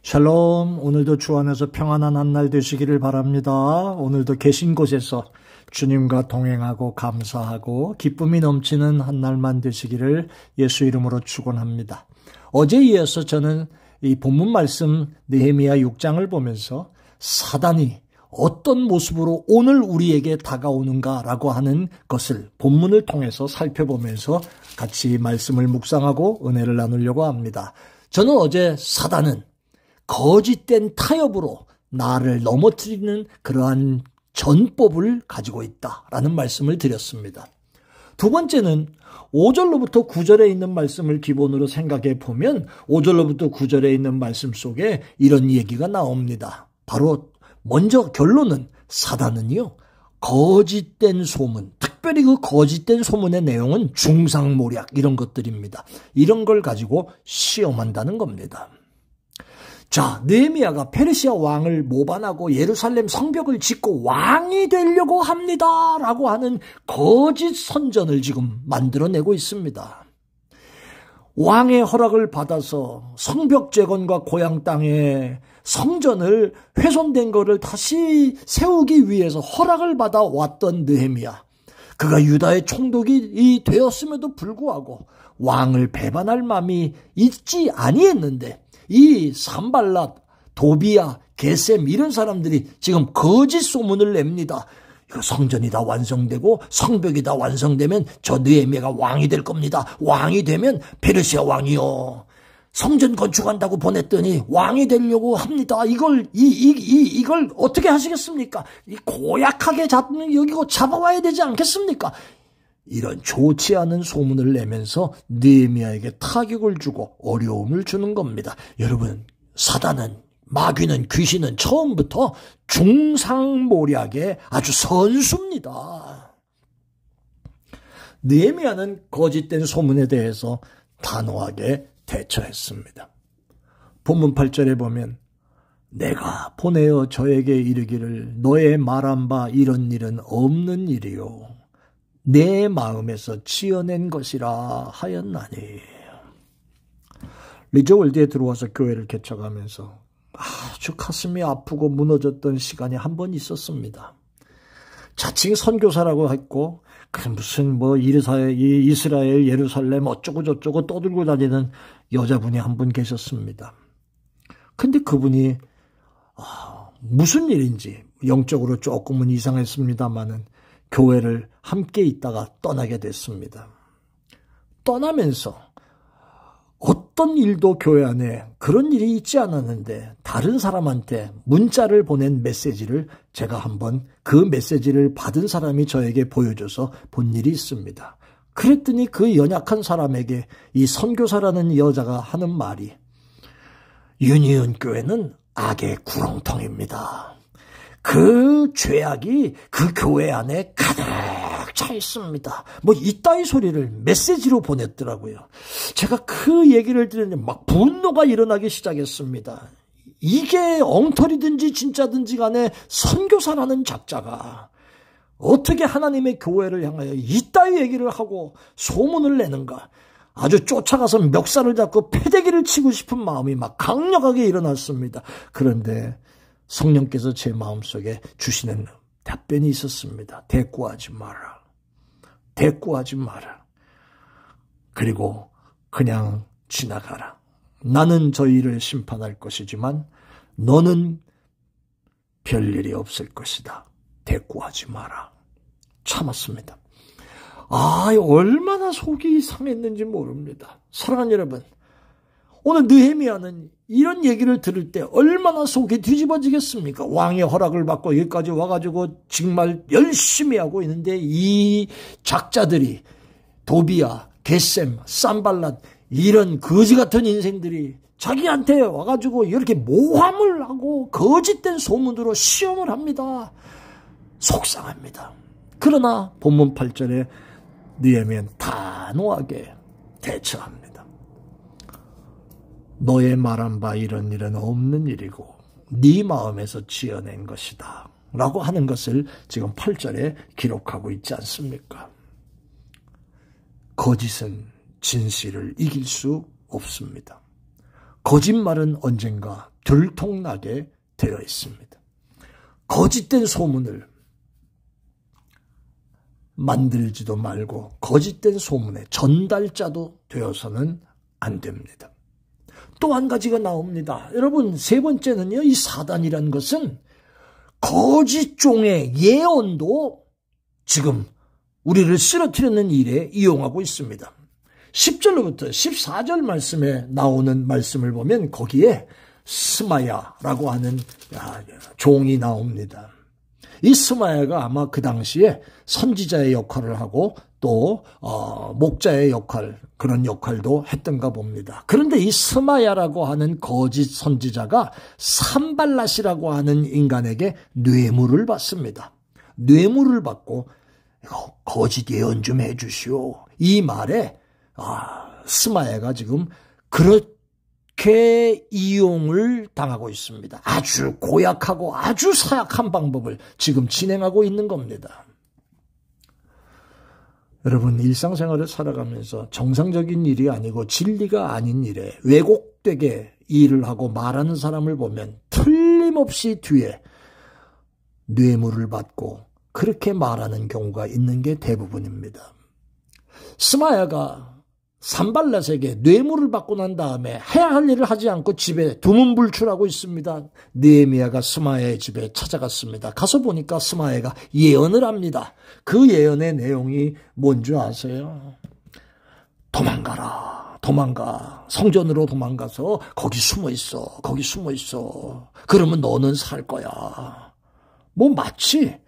샬롬, 오늘도 주 안에서 평안한 한 날 되시기를 바랍니다. 오늘도 계신 곳에서 주님과 동행하고 감사하고 기쁨이 넘치는 한 날만 되시기를 예수 이름으로 축원합니다. 어제에 이어서 저는 이 본문 말씀 느헤미야 6장을 보면서 사단이 어떤 모습으로 오늘 우리에게 다가오는가라고 하는 것을 본문을 통해서 살펴보면서 같이 말씀을 묵상하고 은혜를 나누려고 합니다. 저는 어제 사단은 거짓된 타협으로 나를 넘어뜨리는 그러한 전법을 가지고 있다라는 말씀을 드렸습니다. 두 번째는 5절로부터 9절에 있는 말씀을 기본으로 생각해 보면 5절로부터 9절에 있는 말씀 속에 이런 얘기가 나옵니다. 바로 먼저 결론은 사단은요, 거짓된 소문, 특별히 그 거짓된 소문의 내용은 중상모략 이런 것들입니다. 이런 걸 가지고 시험한다는 겁니다. 자, 느헤미야가 페르시아 왕을 모반하고 예루살렘 성벽을 짓고 왕이 되려고 합니다라고 하는 거짓 선전을 지금 만들어내고 있습니다. 왕의 허락을 받아서 성벽 재건과 고향 땅에 성전을 훼손된 것을 다시 세우기 위해서 허락을 받아 왔던 느헤미야. 그가 유다의 총독이 되었음에도 불구하고 왕을 배반할 마음이 있지 아니했는데 이 산발랏, 도비야, 게셈 이런 사람들이 지금 거짓 소문을 냅니다. 이거 성전이 다 완성되고 성벽이 다 완성되면 저 느헤미야가 왕이 될 겁니다. 왕이 되면 페르시아 왕이요, 성전 건축한다고 보냈더니 왕이 되려고 합니다. 이걸 어떻게 하시겠습니까? 이 고약하게 여기고 잡아와야 되지 않겠습니까? 이런 좋지 않은 소문을 내면서 느헤미야에게 타격을 주고 어려움을 주는 겁니다. 여러분, 사단은, 마귀는, 귀신은 처음부터 중상모략의 아주 선수입니다. 느헤미야는 거짓된 소문에 대해서 단호하게 대처했습니다. 본문 8절에 보면 내가 보내어 저에게 이르기를 너의 말한 바 이런 일은 없는 일이요 내 마음에서 지어낸 것이라 하였나니. 리저월드에 들어와서 교회를 개척하면서 아주 가슴이 아프고 무너졌던 시간이 한 번 있었습니다. 자칭 선교사라고 했고 무슨 이스라엘 예루살렘 어쩌고 저쩌고 떠들고 다니는 여자분이 한 분 계셨습니다. 근데 그분이 무슨 일인지 영적으로 조금은 이상했습니다마는 교회를 함께 있다가 떠나게 됐습니다. 떠나면서 어떤 일도 교회 안에 그런 일이 있지 않았는데 다른 사람한테 문자를 보낸 메시지를 제가 한번 그 메시지를 받은 사람이 저에게 보여줘서 본 일이 있습니다. 그랬더니 그 연약한 사람에게 이 선교사라는 여자가 하는 말이 유니온 교회는 악의 구렁텅입니다. 그 죄악이 그 교회 안에 가득 차 있습니다. 이따위 소리를 메시지로 보냈더라고요. 제가 그 얘기를 들었는데 막 분노가 일어나기 시작했습니다. 이게 엉터리든지 진짜든지 간에 선교사라는 작자가 어떻게 하나님의 교회를 향하여 이따위 얘기를 하고 소문을 내는가. 아주 쫓아가서 멱살을 잡고 패대기를 치고 싶은 마음이 막 강력하게 일어났습니다. 그런데 성령께서 제 마음속에 주시는 답변이 있었습니다. 대꾸하지 마라. 대꾸하지 마라. 그리고 그냥 지나가라. 나는 저희를 심판할 것이지만 너는 별일이 없을 것이다. 대꾸하지 마라. 참았습니다. 얼마나 속이 상했는지 모릅니다. 사랑하는 여러분, 오늘 느헤미야는 이런 얘기를 들을 때 얼마나 속이 뒤집어지겠습니까? 왕의 허락을 받고 여기까지 와가지고 정말 열심히 하고 있는데 이 작자들이 도비야, 게셈, 산발랏 이런 거지 같은 인생들이 자기한테 와가지고 이렇게 모함을 하고 거짓된 소문으로 시험을 합니다. 속상합니다. 그러나 본문 8절에 느헤미야는 단호하게 대처합니다. 너의 말한 바 이런 일은 없는 일이고 네 마음에서 지어낸 것이다 라고 하는 것을 지금 8절에 기록하고 있지 않습니까? 거짓은 진실을 이길 수 없습니다. 거짓말은 언젠가 들통나게 되어 있습니다. 거짓된 소문을 만들지도 말고 거짓된 소문의 전달자도 되어서는 안 됩니다. 또 한 가지가 나옵니다. 여러분, 세 번째는요, 이 사단이란 것은 거짓 종의 예언도 지금 우리를 쓰러뜨리는 일에 이용하고 있습니다. 10절로부터 14절 말씀에 나오는 말씀을 보면 거기에 스마야라고 하는 종이 나옵니다. 이 스마야가 아마 그 당시에 선지자의 역할을 하고 또 목자의 역할, 그런 역할도 했던가 봅니다. 그런데 이 스마야라고 하는 거짓 선지자가 산발랏이라고 하는 인간에게 뇌물을 받습니다. 뇌물을 받고 거짓 예언 좀 해주시오. 이 말에 스마야가 지금 그렇게 이용을 당하고 있습니다. 아주 고약하고 아주 사약한 방법을 지금 진행하고 있는 겁니다. 여러분, 일상생활을 살아가면서 정상적인 일이 아니고 진리가 아닌 일에 왜곡되게 일을 하고 말하는 사람을 보면 틀림없이 뒤에 뇌물을 받고 그렇게 말하는 경우가 있는 게 대부분입니다. 스마야가 산발랏에게 뇌물을 받고 난 다음에 해야 할 일을 하지 않고 집에 두문불출하고 있습니다. 느헤미야가 스마야의 집에 찾아갔습니다. 가서 보니까 스마야가 예언을 합니다. 그 예언의 내용이 뭔지 아세요? 도망가라. 도망가. 성전으로 도망가서 거기 숨어 있어. 거기 숨어 있어. 그러면 너는 살 거야. 마치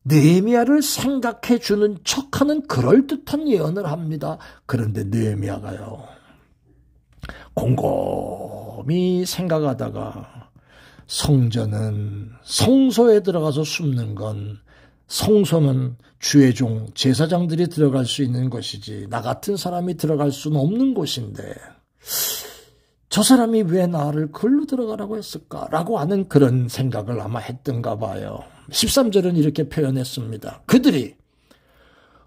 느헤미야를 생각해 주는 척하는 그럴듯한 예언을 합니다. 그런데 느헤미야가요, 곰곰이 생각하다가 성전은 성소에 들어가서 숨는 건 성소는 주의 종 제사장들이 들어갈 수 있는 것이지 나 같은 사람이 들어갈 수는 없는 곳인데 저 사람이 왜 나를 글로 들어가라고 했을까라고 하는 그런 생각을 아마 했던가 봐요. 13절은 이렇게 표현했습니다. 그들이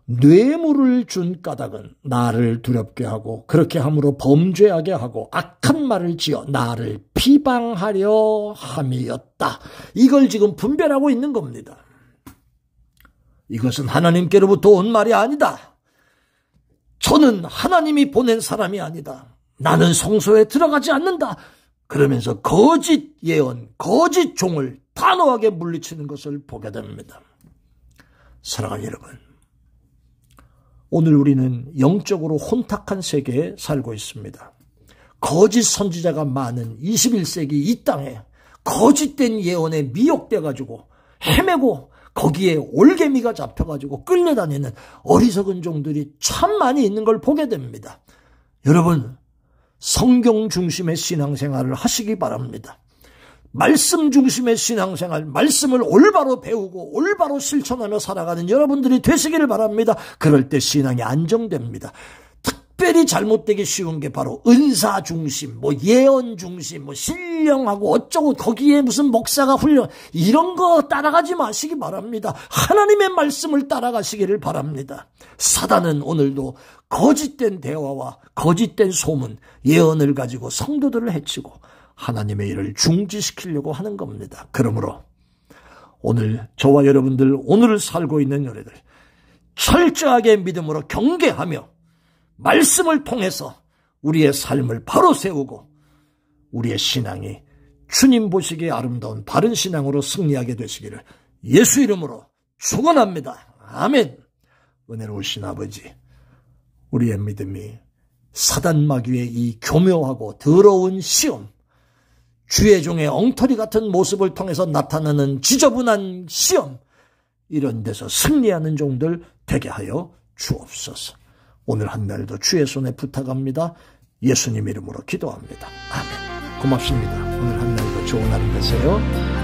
뇌물을 준 까닭은 나를 두렵게 하고 그렇게 함으로 범죄하게 하고 악한 말을 지어 나를 비방하려 함이었다. 이걸 지금 분별하고 있는 겁니다. 이것은 하나님께로부터 온 말이 아니다. 저는 하나님이 보낸 사람이 아니다. 나는 성소에 들어가지 않는다. 그러면서 거짓 예언, 거짓 종을 단호하게 물리치는 것을 보게 됩니다. 사랑하는 여러분, 오늘 우리는 영적으로 혼탁한 세계에 살고 있습니다. 거짓 선지자가 많은 21세기 이 땅에 거짓된 예언에 미혹돼가지고 헤매고 거기에 올개미가 잡혀가지고 끌려다니는 어리석은 종들이 참 많이 있는 걸 보게 됩니다. 여러분, 성경 중심의 신앙생활을 하시기 바랍니다. 말씀 중심의 신앙생활, 말씀을 올바로 배우고 올바로 실천하며 살아가는 여러분들이 되시기를 바랍니다. 그럴 때 신앙이 안정됩니다. 특별히 잘못되기 쉬운 게 바로 은사 중심, 예언 중심, 신령하고 어쩌고 거기에 무슨 목사가 훈련 이런 거 따라가지 마시기 바랍니다. 하나님의 말씀을 따라가시기를 바랍니다. 사단은 오늘도 거짓된 대화와 거짓된 소문, 예언을 가지고 성도들을 해치고 하나님의 일을 중지시키려고 하는 겁니다. 그러므로 오늘 저와 여러분들, 오늘을 살고 있는 여러분들 철저하게 믿음으로 경계하며 말씀을 통해서 우리의 삶을 바로 세우고 우리의 신앙이 주님 보시기에 아름다운 바른 신앙으로 승리하게 되시기를 예수 이름으로 축원합니다. 아멘. 은혜로우신 아버지, 우리의 믿음이 사단 마귀의 이 교묘하고 더러운 시험, 주의 종의 엉터리 같은 모습을 통해서 나타나는 지저분한 시험, 이런 데서 승리하는 종들 되게 하여 주옵소서. 오늘 한 날도 주의 손에 부탁합니다. 예수님 이름으로 기도합니다. 아멘. 고맙습니다. 오늘 한 날도 좋은 하루 되세요.